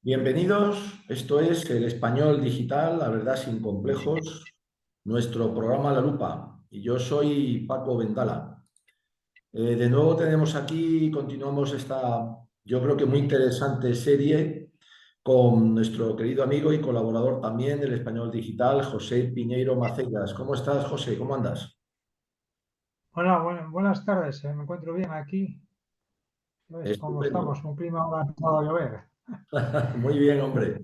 Bienvenidos, esto es el Español Digital, la verdad sin complejos, nuestro programa La Lupa. Y yo soy Paco Vendala. De nuevo tenemos aquí, continuamos esta, yo creo que muy interesante serie con nuestro querido amigo y colaborador también del Español Digital, José Piñeiro Maceiras. ¿Cómo estás, José? ¿Cómo andas? Hola, buenas tardes. Me encuentro bien aquí. ¿Ves cómo Estupendo. estamos? Un clima ahora ha empezado a llover. Muy bien, hombre.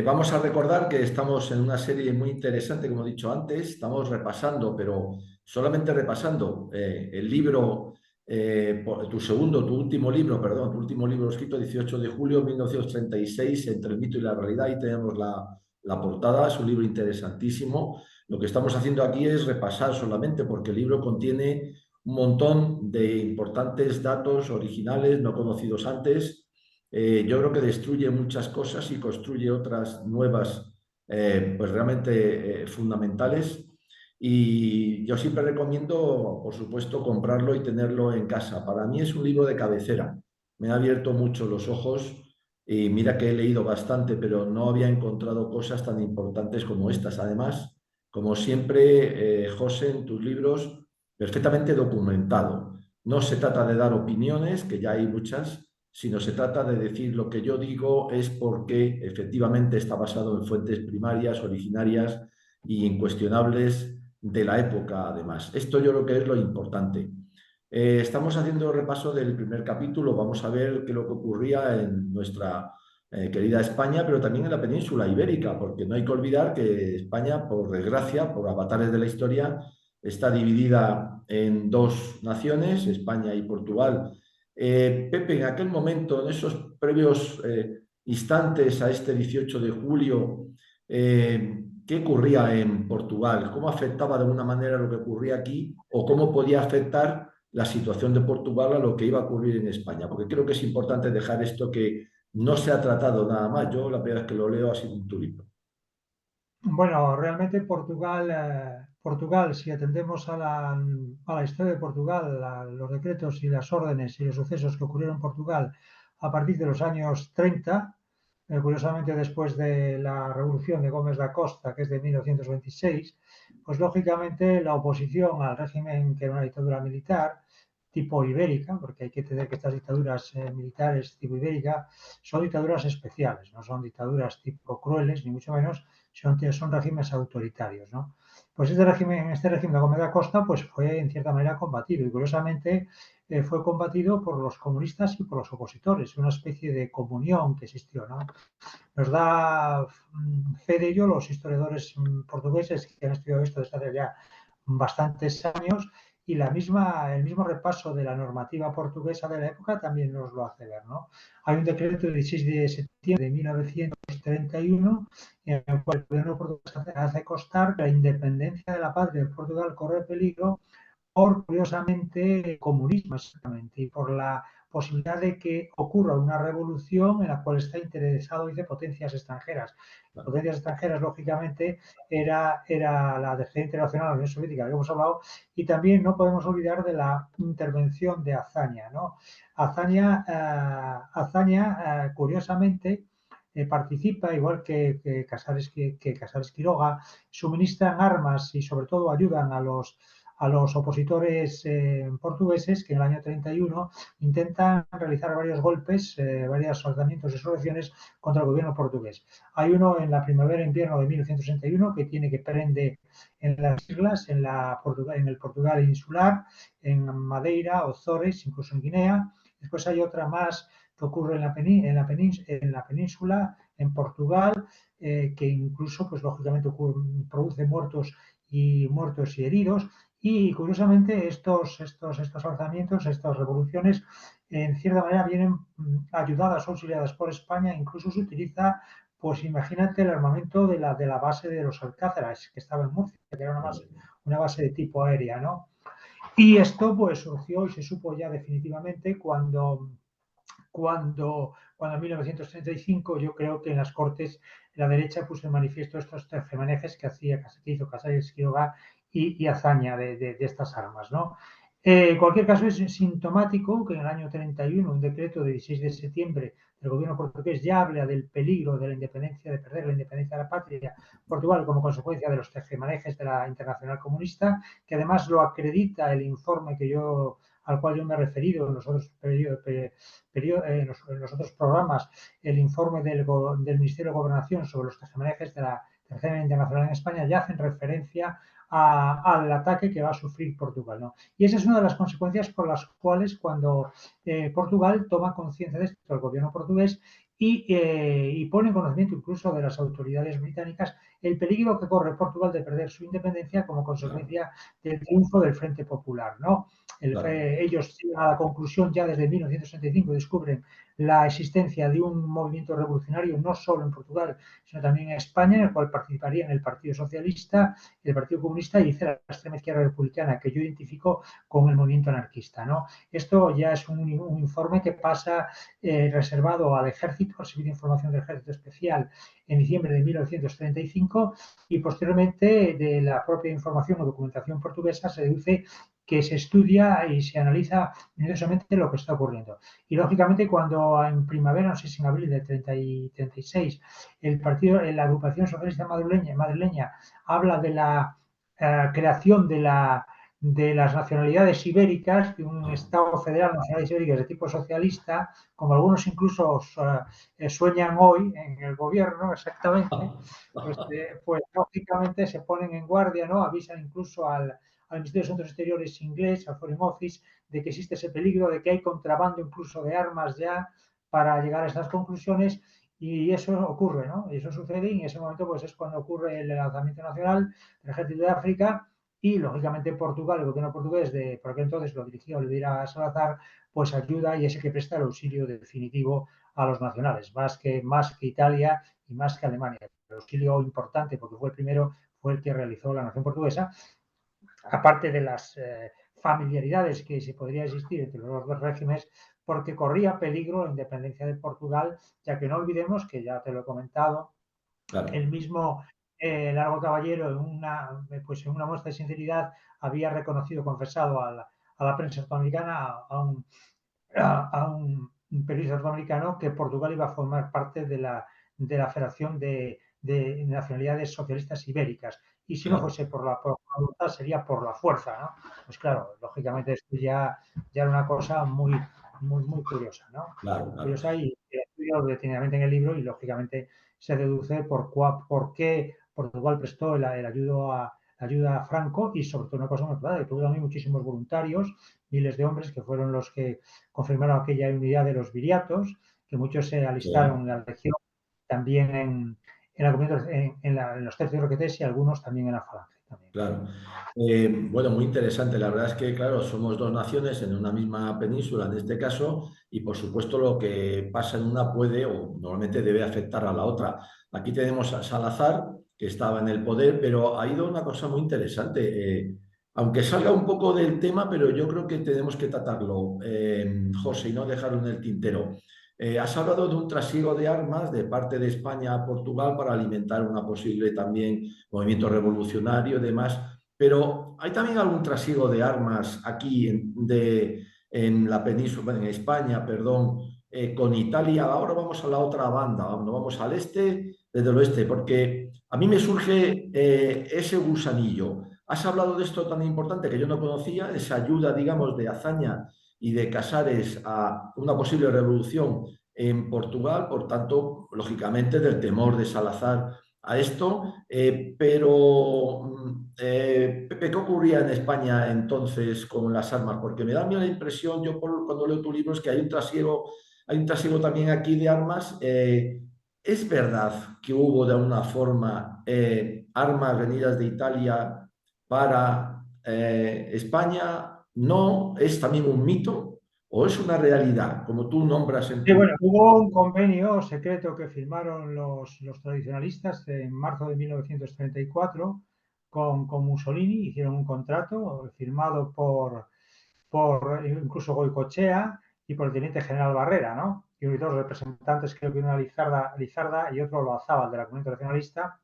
Vamos a recordar que estamos en una serie muy interesante, como he dicho antes. Estamos repasando, pero solamente repasando el libro, tu último libro, perdón, tu último libro escrito 18 de julio de 1936, Entre el mito y la realidad. Ahí tenemos la portada, es un libro interesantísimo. Lo que estamos haciendo aquí es repasar solamente, porque el libro contiene un montón de importantes datos originales, no conocidos antes. Yo creo que destruye muchas cosas y construye otras nuevas, pues realmente fundamentales. Y yo siempre recomiendo, por supuesto, comprarlo y tenerlo en casa. Para mí es un libro de cabecera. Me ha abierto mucho los ojos y mira que he leído bastante, pero no había encontrado cosas tan importantes como estas. Además, como siempre, José, en tus libros, perfectamente documentado. No se trata de dar opiniones, que ya hay muchas, sino se trata de decir lo que yo digo es porque efectivamente está basado en fuentes primarias, originarias e incuestionables de la época, además. Esto yo creo que es lo importante. Estamos haciendo repaso del primer capítulo, vamos a ver qué es lo que ocurría en nuestra querida España, pero también en la península ibérica, porque no hay que olvidar que España, por desgracia, por avatares de la historia, está dividida en dos naciones, España y Portugal. Pepe, en aquel momento, en esos previos instantes a este 18 de julio, ¿qué ocurría en Portugal? ¿Cómo afectaba de alguna manera lo que ocurría aquí o cómo podía afectar la situación de Portugal a lo que iba a ocurrir en España? Porque creo que es importante dejar esto que no se ha tratado nada más. Yo la primera vez que lo leo ha sido un tulip. Bueno, realmente Portugal, si atendemos a la historia de Portugal, a los decretos y las órdenes y los sucesos que ocurrieron en Portugal a partir de los años 30, curiosamente después de la revolución de Gómez da Costa, que es de 1926, pues lógicamente la oposición al régimen, que era una dictadura militar, tipo ibérica, porque hay que entender que estas dictaduras militares tipo ibérica son dictaduras especiales, no son dictaduras tipo crueles, ni mucho menos, son regímenes autoritarios, ¿no? Pues este régimen de Gómez da Costa pues fue en cierta manera combatido y curiosamente fue combatido por los comunistas y por los opositores, una especie de comunión que existió, ¿no? Nos da fe de ello los historiadores portugueses que han estudiado esto desde hace ya bastantes años y el mismo repaso de la normativa portuguesa de la época también nos lo hace ver, ¿no? Hay un decreto del 16 de septiembre de 1931 en el cual el gobierno portugués hace constar que la independencia de la patria de Portugal corre peligro por, curiosamente, comunismo exactamente, y por la posibilidad de que ocurra una revolución en la cual está interesado, dice, potencias extranjeras. Potencias extranjeras, lógicamente, era la Tercera Internacional, la Unión Soviética, que hemos hablado, y también no podemos olvidar de la intervención de Azaña, ¿no? Azaña curiosamente, participa, igual que Casares Quiroga, suministran armas y sobre todo ayudan a los opositores portugueses que en el año 31 intentan realizar varios golpes, varios alzamientos y insurrecciones contra el gobierno portugués. Hay uno en la primavera-invierno de 1961 que tiene que prende en las islas, en el Portugal insular, en Madeira, Ozores, incluso en Guinea. Después hay otra más que ocurre en la península, en Portugal, que incluso, pues lógicamente, produce muertos y heridos. Y curiosamente estos alzamientos, estas revoluciones, en cierta manera vienen ayudadas o auxiliadas por España. Incluso se utiliza, pues imagínate, el armamento de la base de los Alcázares, que estaba en Murcia, que era una base de tipo aérea, ¿no? Y esto pues surgió y se supo ya definitivamente cuando en 1935 yo creo que en las Cortes la derecha puso en manifiesto estos tejemanejes que hizo Casares Quiroga y Azaña de estas armas, ¿no? En cualquier caso, es sintomático que en el año 31 un decreto de 16 de septiembre del gobierno portugués ya habla del peligro de la independencia, de perder la independencia de la patria Portugal como consecuencia de los tejemanejes de la Internacional Comunista, que además lo acredita el informe al cual yo me he referido en los otros, en los otros programas, el informe del Ministerio de Gobernación sobre los tejemanejes de la Tercera Internacional en España, ya hacen referencia al ataque que va a sufrir Portugal, ¿no? Y esa es una de las consecuencias por las cuales cuando Portugal toma conciencia de esto, el gobierno portugués, y pone en conocimiento incluso de las autoridades británicas el peligro que corre Portugal de perder su independencia como Claro, consecuencia del triunfo del Frente Popular, ¿no? claro, Ellos llegan a la conclusión ya desde 1965, descubren la existencia de un movimiento revolucionario no solo en Portugal, sino también en España, en el cual participarían el Partido Socialista, el Partido Comunista y dice la extrema izquierda republicana, que yo identifico con el movimiento anarquista, ¿no? Esto ya es un informe que pasa reservado al ejército, al Servicio de Información del Ejército Especial, en diciembre de 1935 y posteriormente de la propia información o documentación portuguesa se deduce que se estudia y se analiza minuciosamente lo que está ocurriendo. Y lógicamente cuando en primavera, no sé si en abril del 30 y 36, la agrupación socialista madrileña habla de la creación de las nacionalidades ibéricas, de un ah, Estado federal, nacionalidades ibéricas de tipo socialista, como algunos incluso sueñan hoy en el gobierno exactamente, pues lógicamente se ponen en guardia, ¿no? Avisan incluso al Ministerio de Asuntos Exteriores inglés, al Foreign Office, de que existe ese peligro, de que hay contrabando incluso de armas ya para llegar a estas conclusiones y eso ocurre, ¿no? Y eso sucede y en ese momento pues es cuando ocurre el lanzamiento nacional del ejército de África y lógicamente Portugal, el gobierno portugués de por aquel entonces lo dirigió Elvira Salazar, pues ayuda y es el que presta el auxilio definitivo a los nacionales, más que Italia y más que Alemania. El auxilio importante, porque fue el primero, fue el que realizó la nación portuguesa, aparte de las familiaridades que se podría existir entre los dos regímenes, porque corría peligro la independencia de Portugal, ya que no olvidemos que ya te lo he comentado, el claro. mismo Largo Caballero, en una muestra de sinceridad, había reconocido, confesado a la prensa norteamericana, a un periodista norteamericano, que Portugal iba a formar parte de la Federación de Nacionalidades Socialistas Ibéricas. Y si no Claro, fuese por la voluntad, sería por la fuerza, ¿no? Pues claro, lógicamente esto ya era una cosa muy, muy, muy curiosa, ¿no? claro, claro. Curiosa y estudio detenidamente en el libro y lógicamente se deduce por qué Portugal prestó la ayuda a Franco y sobre todo una cosa muy clara, que tuvo también muchísimos voluntarios, miles de hombres que fueron los que confirmaron aquella unidad de los viriatos, que muchos se alistaron Sí. en la región, también en los tercios roquetes y algunos también en la falange. También. Claro. Bueno, muy interesante. La verdad es que, claro, somos dos naciones en una misma península, en este caso, y por supuesto lo que pasa en una puede o normalmente debe afectar a la otra. Aquí tenemos a Salazar, que estaba en el poder, pero ha ido una cosa muy interesante. Aunque salga un poco del tema, pero yo creo que tenemos que tratarlo, José, y no dejarlo en el tintero. Has hablado de un trasiego de armas de parte de España a Portugal para alimentar una posible también movimiento revolucionario y demás, pero hay también algún trasiego de armas aquí en la península, bueno, en España, perdón, con Italia. Ahora vamos a la otra banda, vamos al este desde el oeste, porque a mí me surge ese gusanillo. Has hablado de esto tan importante que yo no conocía, esa ayuda, digamos, de Azaña y de Casares a una posible revolución en Portugal, por tanto, lógicamente, del temor de Salazar a esto, pero Pepe, ¿qué ocurría en España entonces con las armas? Porque me da a mí la impresión, cuando leo tu libro, es que hay un trasiego también aquí de armas. ¿Es verdad que hubo de alguna forma armas venidas de Italia para España? ¿No? ¿Es también un mito o es una realidad, como tú nombras en Sí, tu... bueno, hubo un convenio secreto que firmaron los tradicionalistas en marzo de 1934 con Mussolini, hicieron un contrato firmado por incluso Goicoechea y por el teniente general Barrera, ¿no? Y dos representantes, creo que uno era Lizarda y otro Loazábal, de la Comunidad Nacionalista,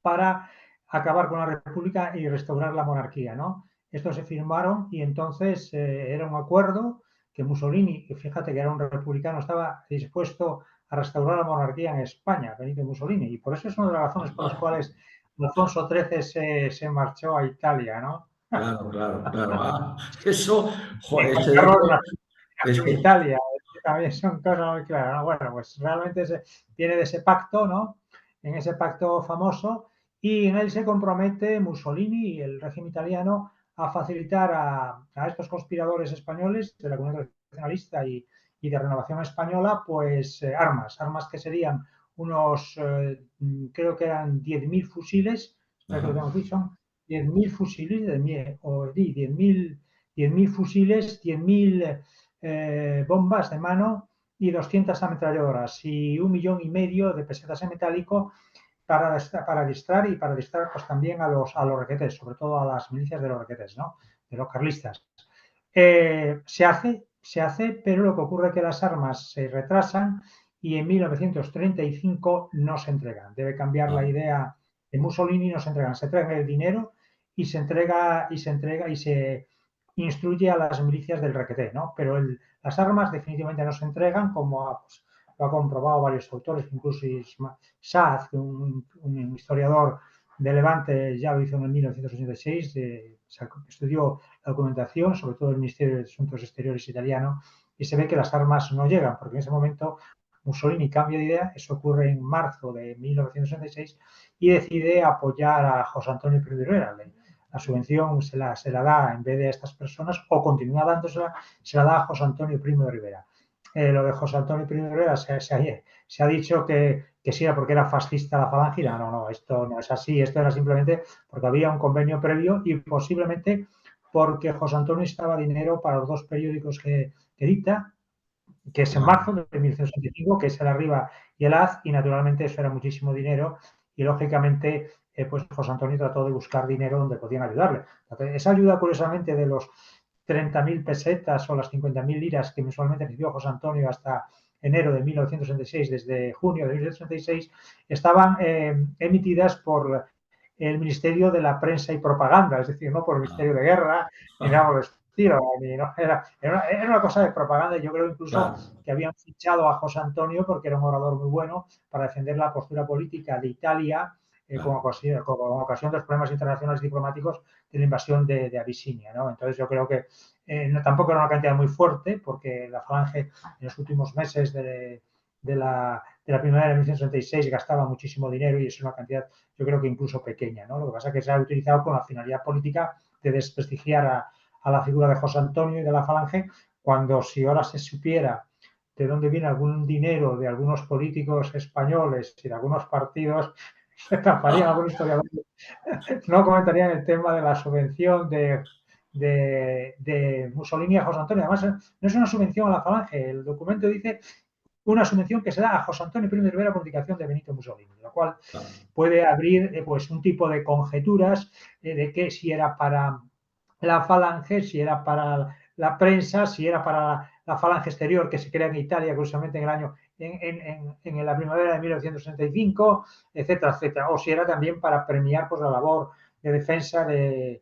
para acabar con la República y restaurar la monarquía, ¿no? estos se firmaron y entonces era un acuerdo que Mussolini, fíjate que era un republicano, estaba dispuesto a restaurar la monarquía en España, Benito Mussolini, y por eso es una de las razones por las cuales Alfonso XIII se marchó a Italia, ¿no? Claro, claro, claro. Ah, eso, Y joder, Juan ese Carlos dato, nació en ese, Italia, también son cosas muy claras, ¿no? Bueno, pues realmente viene de ese pacto, ¿no? En ese pacto famoso, y en él se compromete Mussolini y el régimen italiano a facilitar a estos conspiradores españoles de la Comunidad Nacionalista y de Renovación Española, pues armas que serían unos, creo que eran 10.000 fusiles, espera que lo ajá, tengo aquí, son 10.000 fusiles, o 10.000 fusiles, 10.000 bombas de mano y 200 ametralladoras y 1,5 millones de pesetas en metálico para distraer y para distraer pues también a los requetés, sobre todo a las milicias de los requetés, ¿no? De los carlistas. Se hace, pero lo que ocurre es que las armas se retrasan y en 1935 no se entregan. Debe cambiar la ah, idea de Mussolini, no se entregan. Se entrega el dinero y se entrega y se instruye a las milicias del requeté, ¿no? Pero las armas definitivamente no se entregan, como pues, lo ha comprobado varios autores, incluso Saz, un historiador de Levante, ya lo hizo en 1986, estudió la documentación, sobre todo el Ministerio de Asuntos Exteriores italiano, y se ve que las armas no llegan, porque en ese momento Mussolini cambia de idea, eso ocurre en marzo de 1966, y decide apoyar a José Antonio Primo de Rivera. La subvención se la da en vez de a estas personas, o continúa dándosela, se la da a José Antonio Primo de Rivera. Lo de José Antonio Primo de Rivera se ha dicho que sí era porque era fascista la falange. No, esto no es así, esto era simplemente porque había un convenio previo y posiblemente porque José Antonio necesitaba dinero para los dos periódicos que dicta, que es en ah, marzo de 1965, que es el Arriba y el Haz, y naturalmente eso era muchísimo dinero y lógicamente pues José Antonio trató de buscar dinero donde podían ayudarle. Entonces, esa ayuda, curiosamente, de los 30.000 pesetas o las 50.000 liras que mensualmente recibió José Antonio hasta enero de 1966, desde junio de 1966, estaban emitidas por el Ministerio de la Prensa y Propaganda, es decir, no por el ah, Ministerio de Guerra, ni nada por el estilo, era una cosa de propaganda. Yo creo incluso claro, que habían fichado a José Antonio porque era un orador muy bueno para defender la postura política de Italia con claro, ocasión de los problemas internacionales diplomáticos de la invasión de Abisinia, ¿no? Entonces yo creo que tampoco era una cantidad muy fuerte, porque la falange en los últimos meses de la primavera de 1966 gastaba muchísimo dinero y es una cantidad, yo creo que incluso pequeña, ¿no? Lo que pasa es que se ha utilizado con la finalidad política de desprestigiar a la figura de José Antonio y de la falange, cuando si ahora se supiera de dónde viene algún dinero de algunos políticos españoles y de algunos partidos, se taparían ah, algunos historiadores, no comentarían el tema de la subvención de Mussolini a José Antonio. Además, no es una subvención a la falange, el documento dice una subvención que se da a José Antonio Primo de Rivera por indicación de Benito Mussolini, lo cual ah, puede abrir pues un tipo de conjeturas de que si era para la falange, si era para la prensa, si era para la falange exterior que se crea en Italia, curiosamente en el año en la primavera de 1965, etcétera, etcétera, o si era también para premiar pues la labor de defensa del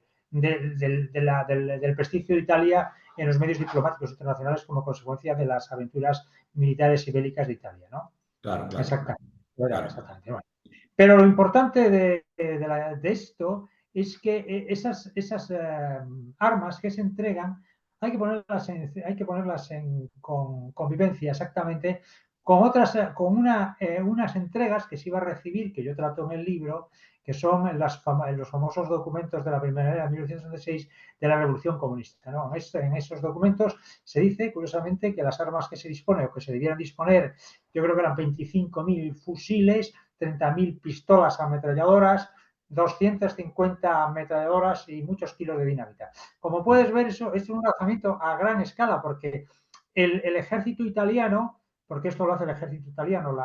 prestigio de Italia en los medios diplomáticos internacionales como consecuencia de las aventuras militares y bélicas de Italia, ¿no? claro, claro, Exactamente. claro, Exactamente. Bueno. Pero lo importante de esto es que esas armas que se entregan hay que ponerlas en convivencia exactamente con otras, unas entregas que se iba a recibir, que yo trato en el libro, que son los famosos documentos de la primavera de 1966 de la Revolución Comunista, ¿no? En esos documentos se dice, curiosamente, que las armas que se dispone o que se debieran disponer, yo creo que eran 25.000 fusiles, 30.000 pistolas ametralladoras, 250 ametralladoras y muchos kilos de dinamita. Como puedes ver, eso es un lanzamiento a gran escala, porque el ejército italiano, porque esto lo hace el ejército italiano,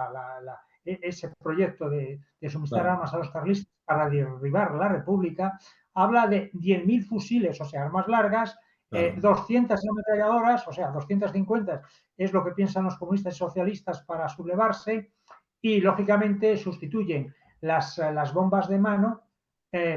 ese proyecto de suministrar claro, armas a los carlistas para derribar la República, habla de 10.000 fusiles, o sea, armas largas, claro, 200 ametralladoras, o sea, 250 es lo que piensan los comunistas y socialistas para sublevarse, y lógicamente sustituyen las bombas de mano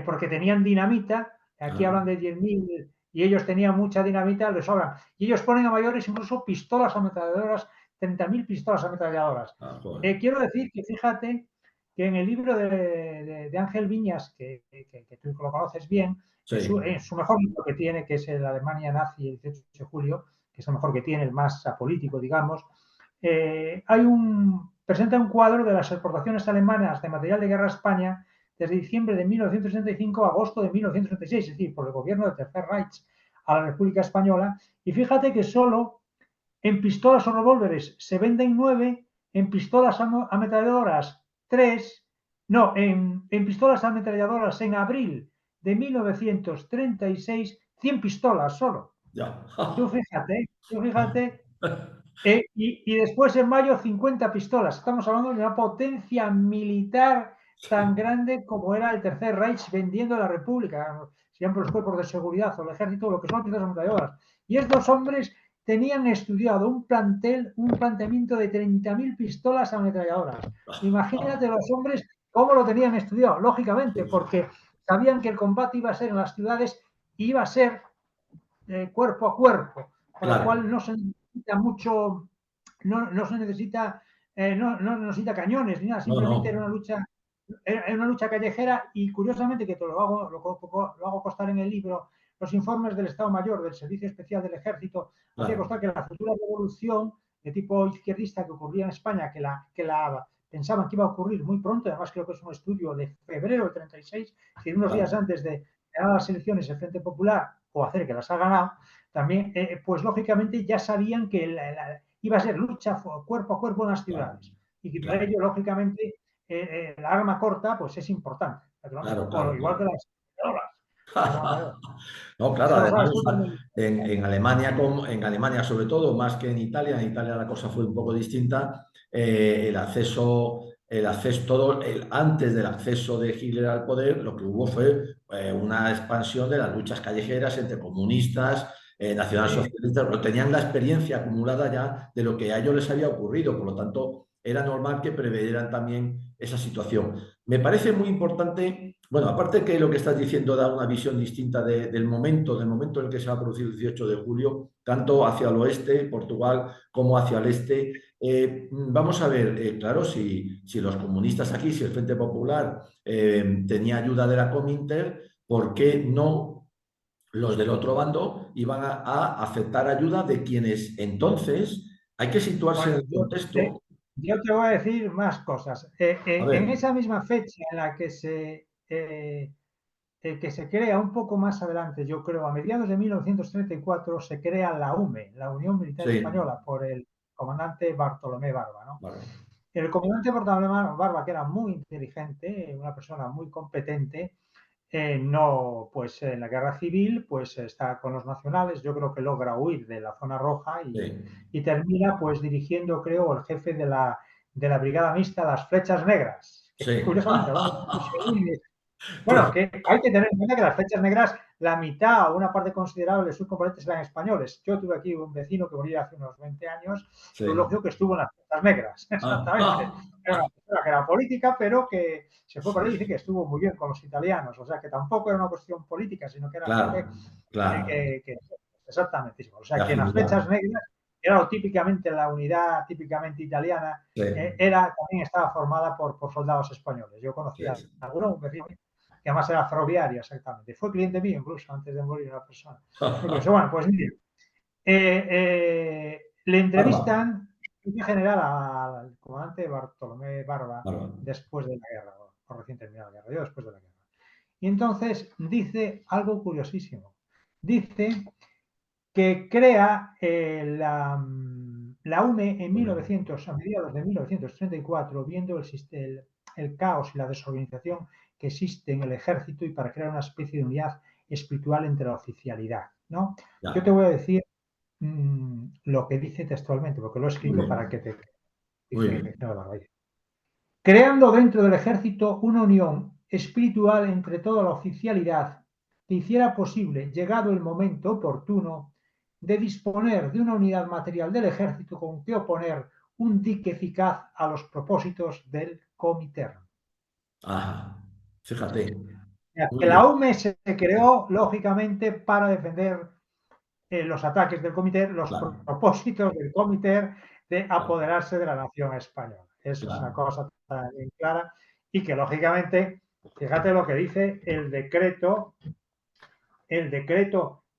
porque tenían dinamita Aquí Ah, hablan de 10.000 y ellos tenían mucha dinamita, les sobran. Y ellos ponen a mayores incluso pistolas ametralladoras, 30.000 pistolas ametralladoras. joder. Quiero decir que fíjate que en el libro de Ángel Viñas, que tú lo conoces bien, Sí, en su mejor libro que tiene, que es el Alemania nazi el 18 de julio, que es el mejor que tiene, el más apolítico, digamos, presenta un cuadro de las exportaciones alemanas de material de guerra a España desde diciembre de 1965 a agosto de 1936, es decir, por el gobierno del Tercer Reich a la República Española. Y fíjate que solo en pistolas o revólveres se venden 9, en pistolas ametralladoras 3, no, en pistolas ametralladoras en abril de 1936, 100 pistolas solo. ya. Tú fíjate y después en mayo 50 pistolas. Estamos hablando de una potencia militar tan grande como era el Tercer Reich vendiendo la República, siempre los cuerpos de seguridad o el ejército, lo que son las pistolas ametralladoras. Y estos hombres tenían estudiado un planteamiento de 30.000 pistolas ametralladoras. Imagínate los hombres cómo lo tenían estudiado, lógicamente, porque sabían que el combate iba a ser en las ciudades y iba a ser cuerpo a cuerpo, con lo Claro, cual no se necesita mucho, no se necesita, no necesita cañones ni nada, no, simplemente no, era una lucha callejera y curiosamente, que te lo hago constar en el libro, los informes del Estado Mayor del Servicio Especial del Ejército hacía claro, constar que la futura revolución de tipo izquierdista que ocurría en España, que la pensaban que iba a ocurrir muy pronto, además creo que es un estudio de febrero del 36, es decir, unos días claro, antes de ganar las elecciones el Frente Popular o hacer que las ha ganado, también, pues lógicamente ya sabían que iba a ser lucha cuerpo a cuerpo en las claro, ciudades y que para claro, ello, lógicamente, el arma corta pues es importante, claro, con, claro, igual que claro. las ametralladoras. No, claro, Eso lo además sabes tú también. en Alemania, en Alemania sobre todo, más que en Italia la cosa fue un poco distinta. El acceso, antes del acceso de Hitler al poder, lo que hubo fue una expansión de las luchas callejeras entre comunistas, Sí, nacionalsocialistas, pero tenían la experiencia acumulada ya de lo que a ellos les había ocurrido, por lo tanto, era normal que preveyeran también esa situación. Me parece muy importante, bueno, aparte que lo que estás diciendo da una visión distinta del momento en el que se va a producir el 18 de julio, tanto hacia el oeste, Portugal, como hacia el este. Vamos a ver, claro, si los comunistas aquí, si el Frente Popular tenía ayuda de la Cominter, ¿por qué no los del otro bando iban a aceptar ayuda de quienes entonces, hay que situarse en bueno, el contexto? yo te voy a decir más cosas. A En ver, esa misma fecha en la que se crea un poco más adelante, yo creo, a mediados de 1934, se crea la UME, la Unión Militar sí, Española, por el comandante Bartolomé Barba, ¿no? vale, El comandante Bartolomé Barba, que era muy inteligente, una persona muy competente, no, pues en la guerra civil, pues está con los nacionales, yo creo que logra huir de la zona roja sí. y termina pues dirigiendo, creo, el jefe de la brigada mixta Las Flechas Negras, que Sí. curiosamente, hablando de Mussolini, bueno, Pues, que hay que tener en cuenta que las flechas negras, la mitad o una parte considerable de sus componentes eran españoles. Yo tuve aquí un vecino que murió hace unos 20 años, sí. Eulogio, que estuvo en las flechas negras, Ah, exactamente. ah, Era una persona que era política, pero que se fue para allí y dice que estuvo muy bien con los italianos. O sea, que tampoco era una cuestión política, sino que era gente claro, claro. exactamente. O De sea, que en las flechas afinidad. negras, que era típicamente la unidad típicamente italiana, Sí, también estaba formada por soldados españoles. Yo sí, conocía sí. a alguno, un vecino que además era ferroviaria, exactamente. Fue cliente mío incluso antes de morir una persona. Muy curioso. Bueno, pues mire, le Barba, entrevistan en general al comandante Bartolomé Barba barba. después de la guerra, o recién terminada la guerra, yo después de la guerra. Y entonces dice algo curiosísimo. Dice que crea la UME en a mediados de 1934, viendo el caos y la desorganización que existe en el ejército y para crear una especie de unidad espiritual entre la oficialidad, ¿no? Yo te Ya, voy a decir lo que dice textualmente, porque lo he muy escrito para que bien, te muy dice bien. creando dentro del ejército una unión espiritual entre toda la oficialidad que hiciera posible, llegado el momento oportuno, de disponer de una unidad material del ejército con que oponer un dique eficaz a los propósitos del Comité. Ajá, fíjate. Muy Que la bien. UME se creó, lógicamente, para defender los ataques del comité, los Claro, propósitos del comité de claro, apoderarse de la nación española. Eso es una claro, cosa bien clara y que, lógicamente, fíjate lo que dice el decreto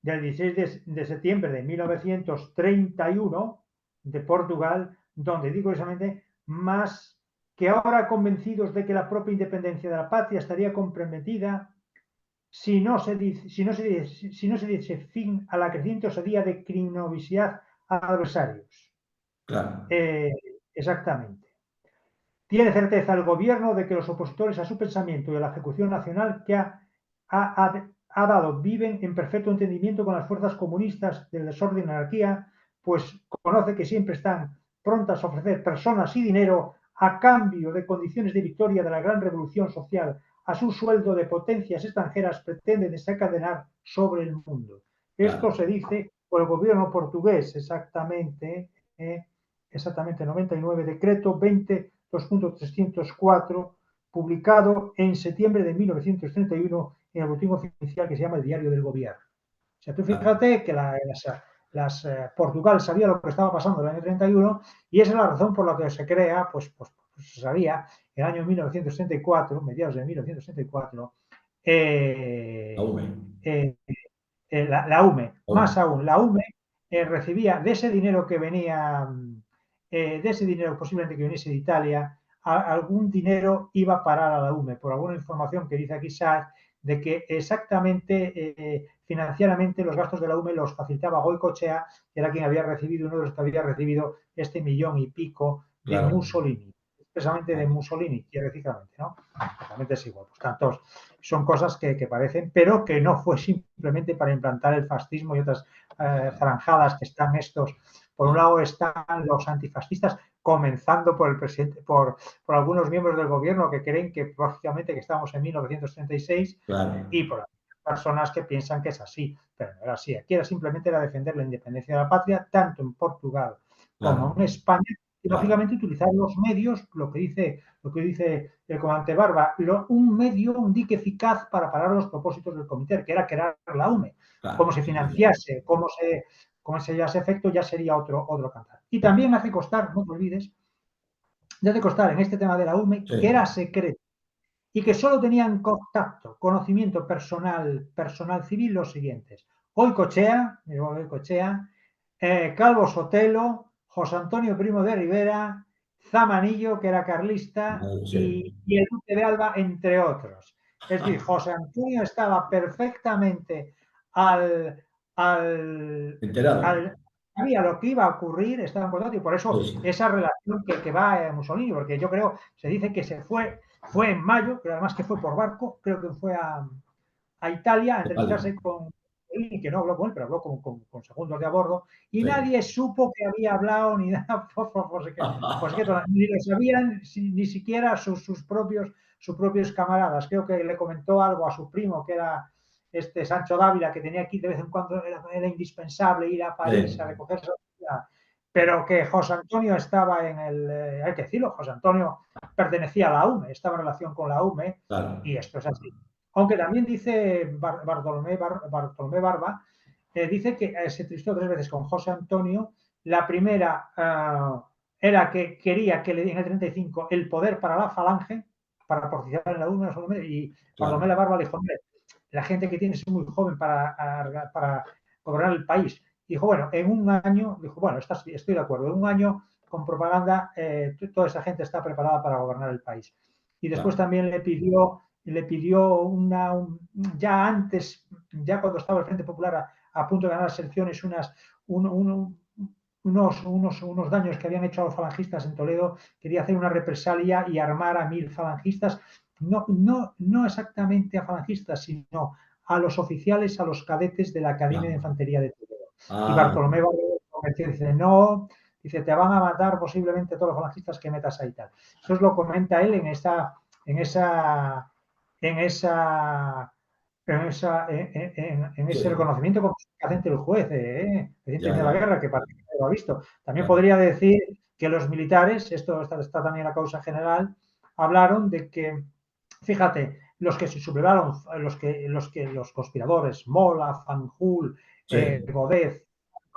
del 16 de septiembre de 1931 de Portugal, donde digo precisamente más que ahora convencidos de que la propia independencia de la patria estaría comprometida si no se diese fin a la creciente osadía de criminalidad a adversarios. claro, Eh, exactamente. Tiene certeza el gobierno de que los opositores a su pensamiento y a la ejecución nacional que ha dado viven en perfecto entendimiento con las fuerzas comunistas del desorden y anarquía, pues conoce que siempre están prontas a ofrecer personas y dinero a cambio de condiciones de victoria de la gran revolución social a su sueldo de potencias extranjeras pretenden desencadenar sobre el mundo. Esto claro. se dice por el gobierno portugués, exactamente 99, decreto 20.304, publicado en septiembre de 1931 en el boletín oficial que se llama el Diario del Gobierno. O sea, tú Claro. fíjate que Portugal sabía lo que estaba pasando en el año 31 y esa es la razón por la que se crea, pues se sabía, en el año 1964, mediados de 1964, La eh, UME. eh, la UME. Más UME. aún, la UME recibía de ese dinero que venía, de ese dinero posiblemente que viniese de Italia, algún dinero iba a parar a la UME, por alguna información que dice aquí Saad, de que exactamente financieramente los gastos de la UME los facilitaba Goicoechea, que era quien había recibido, uno de los que había recibido este 1.500.000 de Claro, Mussolini, expresamente de claro, Mussolini, quiero ¿no? Realmente es igual. Por tanto, son cosas que parecen, pero que no fue simplemente para implantar el fascismo y otras franjadas que están estos. Por un claro, lado están los antifascistas, comenzando por el presidente, por algunos miembros del gobierno que creen que lógicamente que estamos en 1936 claro, y por personas que piensan que es así, pero no era así. Aquí era simplemente era defender la independencia de la patria, tanto en Portugal como en claro, España, y claro, lógicamente utilizar los medios, lo que dice el comandante Barba, un medio, un dique eficaz para parar los propósitos del comité, que era crear la UME. Cómo claro, se sin duda. financiase, cómo se llevase efecto, ya sería otro cantar. Y también hace constar, no te olvides, ya hace constar en este tema de la UME que era Sí, secreto y que solo tenían contacto, conocimiento personal civil los siguientes. Hoy Cochea, Calvo Sotelo, José Antonio Primo de Rivera, Zamanillo, que era carlista, sí. y el Duque de Alba, entre otros. Es decir, José Antonio estaba perfectamente al, al, Enterado. al sabía lo que iba a ocurrir, estaba en contacto y por eso Sí, sí. esa relación que va a Mussolini, porque yo creo, se dice que fue en mayo, pero además que fue por barco, creo que fue a Italia a Italia. entrevistarse con él, que no habló con él, pero habló con segundos de a bordo, y Sí. nadie supo que había hablado ni nada, ni lo sabían ni siquiera sus propios camaradas. Creo que le comentó algo a su primo, que era este Sancho Dávila, que tenía que ir de vez en cuando, era indispensable ir a París a Sí, recogerse, pero que José Antonio estaba hay que decirlo, José Antonio pertenecía a la UME, estaba en relación con la UME, claro, y esto es así. Aunque también dice Bartolomé Barba, dice que se tristó 3 veces con José Antonio. La primera era que quería que le diera en el 35 el poder para la falange, para participar en la UME, y Bartolomé claro, Barba le dijo, hombre, la gente que tiene es muy joven para gobernar el país. Dijo, bueno, en un año, dijo, bueno, estoy de acuerdo, en un año con propaganda toda esa gente está preparada para gobernar el país. Y después claro. también le pidió ya antes, ya cuando estaba el Frente Popular a punto de ganar las elecciones, unos daños que habían hecho a los falangistas en Toledo, quería hacer una represalia y armar a 1.000 falangistas, no exactamente a falangistas, sino a los oficiales, a los cadetes de la Academia de Ah, Infantería de Toledo. Y ah, Bartolomé Barrio dice, no, dice, te van a matar posiblemente todos los falangistas que metas ahí tal. Eso lo comenta él en esa, en esa, en ese sí, reconocimiento como ante el juez, presidente ya, de la ya, guerra, que parece que lo ha visto. También claro, podría decir que los militares, esto está también en la causa general, hablaron de que, fíjate, los que se sublevaron, los conspiradores, Mola, Fanjul, sí, Godez,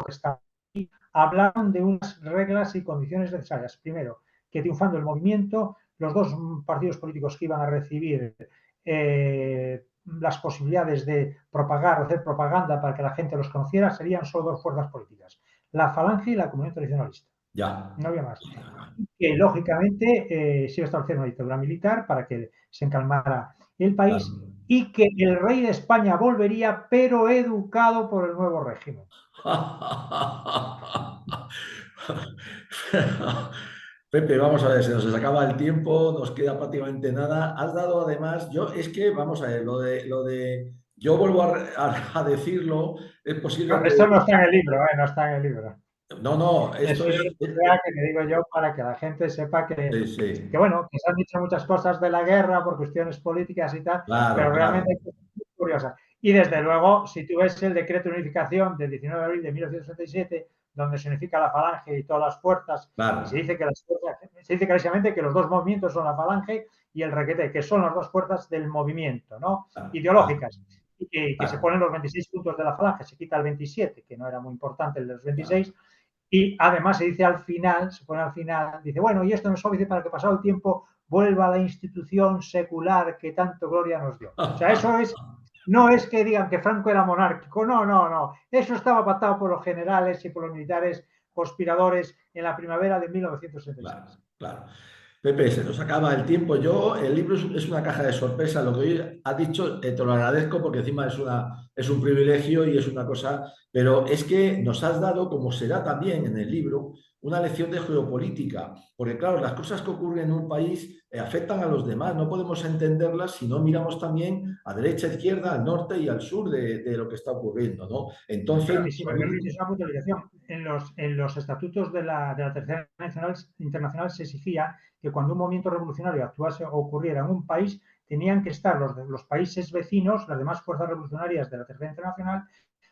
que está aquí, hablaron de unas reglas y condiciones necesarias. Primero, que triunfando el movimiento, los dos partidos políticos que iban a recibir las posibilidades de propagar, hacer propaganda para que la gente los conociera, serían solo dos fuerzas políticas, la Falange y la Comunión Tradicionalista. ya. No había más. Que lógicamente se iba a establecer una dictadura militar para que se encalmara el país Claro. y que el rey de España volvería, pero educado por el nuevo régimen. Pepe, vamos a ver, se nos acaba el tiempo, nos queda prácticamente nada. Has dado además, yo es que, vamos a ver, yo vuelvo a decirlo, es posible No, que, esto no está en el libro, no está en el libro. no, no, Eso esto es es, idea que te digo yo para que la gente sepa sí, sí, que, bueno, que se han dicho muchas cosas de la guerra por cuestiones políticas y tal, claro, pero claro, realmente hay cosas muy curiosas. Y desde luego, si tú ves el decreto de unificación del 19 de abril de 1967, donde se unifica la falange y todas las fuerzas, y claro, se dice clarísimamente que los dos movimientos son la falange y el requete, que son las dos fuerzas del movimiento, ¿no? claro, claro, Ideológicas. Y que se claro. ponen los 26 puntos de la falange, se quita el 27, que no era muy importante el de los 26, y además se dice al final, se pone al final, dice, bueno, y esto nos obedece para que pasado el tiempo vuelva a la institución secular que tanto gloria nos dio. O sea, eso es, no es que digan que Franco era monárquico, no, no, no. Eso estaba pactado por los generales y por los militares conspiradores en la primavera de Claro, 1966. claro. Pepe, se nos acaba el tiempo. El libro es una caja de sorpresa. Lo que hoy has dicho, te lo agradezco porque encima es un privilegio y es una cosa, pero es que nos has dado, como será también en el libro, una lección de geopolítica. Porque claro, las cosas que ocurren en un país afectan a los demás. No podemos entenderlas si no miramos también a derecha, izquierda, al norte y al sur de lo que está ocurriendo, ¿no? Entonces, Y si me permites una puntualización, en los estatutos de la Tercera Nacional, Internacional se exigía que cuando un movimiento revolucionario actuase o ocurriera en un país, tenían que estar los países vecinos, las demás fuerzas revolucionarias de la Tercera Internacional,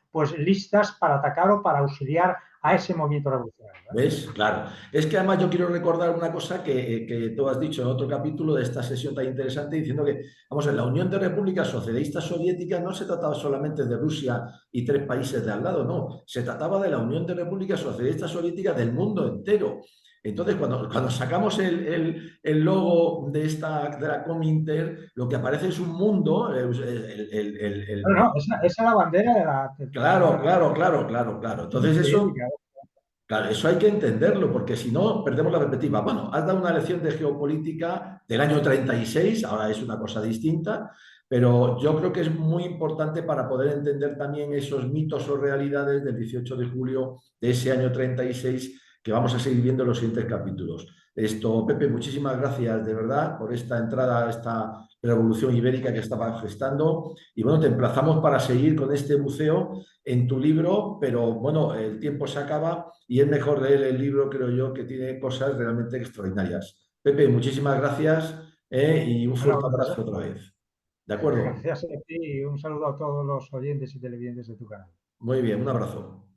pues listas para atacar o para auxiliar a ese movimiento revolucionario. ¿ves? Claro. Es que además yo quiero recordar una cosa que tú has dicho en otro capítulo de esta sesión tan interesante, diciendo que, vamos, en la Unión de Repúblicas Socialistas Soviéticas no se trataba solamente de Rusia y tres países de al lado, no, se trataba de la Unión de Repúblicas Socialistas Soviéticas del mundo entero. Entonces, cuando sacamos el logo de la Cominter, lo que aparece es un mundo, No, no, esa es la bandera de la Unión de claro, claro, Repúblicas claro, claro, claro. Entonces eso... Soviéticas. Claro, eso hay que entenderlo, porque si no, perdemos la perspectiva. Bueno, has dado una lección de geopolítica del año 36, ahora es una cosa distinta, pero yo creo que es muy importante para poder entender también esos mitos o realidades del 18 de julio de ese año 36 que vamos a seguir viendo en los siguientes capítulos. Esto, Pepe, muchísimas gracias de verdad por esta entrada a esta revolución ibérica que estaba gestando. Y bueno, te emplazamos para seguir con este buceo en tu libro, pero bueno, el tiempo se acaba y es mejor leer el libro, creo yo, que tiene cosas realmente extraordinarias. Pepe, muchísimas gracias y un Bueno, fuerte abrazo otra vez. ¿De acuerdo? gracias a ti y un saludo a todos los oyentes y televidentes de tu canal. Muy bien, un abrazo.